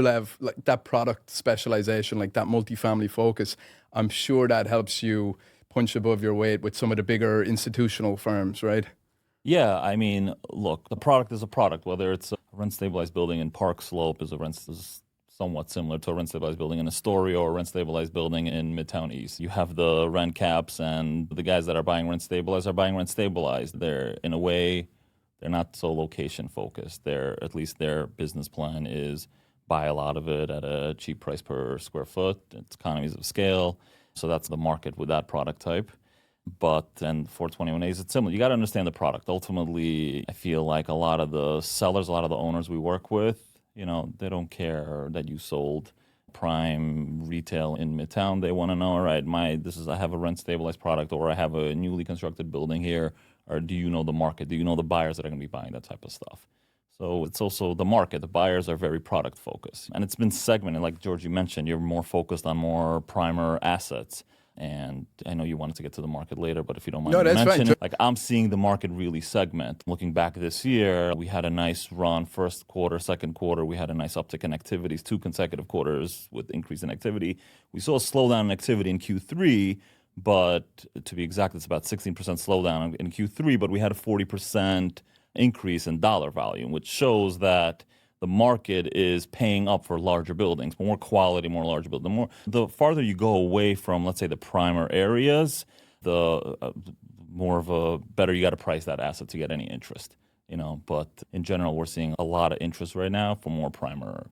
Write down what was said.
Lev, like that product specialization, like that multifamily focus, I'm sure that helps you punch above your weight with some of the bigger institutional firms, right? Yeah, I mean, look, the product is a product. Whether it's a rent-stabilized building in Park Slope is somewhat similar to a rent-stabilized building in Astoria or a rent-stabilized building in Midtown East. You have the rent caps, and the guys that are buying rent-stabilized are buying rent-stabilized. They're, in a way, they're not so location-focused. At least their business plan is buy a lot of it at a cheap price per square foot. It's economies of scale. So that's the market with that product type. But then 421As, it's similar. You got to understand the product. Ultimately, I feel like a lot of the sellers, a lot of the owners we work with, they don't care that you sold prime retail in Midtown. They want to know, all right, I have a rent stabilized product, or I have a newly constructed building here, or do you know the market? Do you know the buyers that are going to be buying that type of stuff? So it's also the market. The buyers are very product focused. And it's been segmented. Like George, you mentioned, you're more focused on more primer assets. And I know you wanted to get to the market later, but if you don't mind mentioning, like I'm seeing the market really segment. Looking back this year, we had a nice run. First quarter, second quarter, we had a nice uptick in activities, 2 consecutive quarters with increase in activity. We saw a slowdown in activity in Q3, but to be exact, it's about 16% slowdown in Q3, but we had a 40% increase in dollar volume, which shows that the market is paying up for larger buildings, more quality, more larger buildings. The farther you go away from, let's say, the primer areas, the more of a better you got to price that asset to get any interest. But in general, we're seeing a lot of interest right now for more primer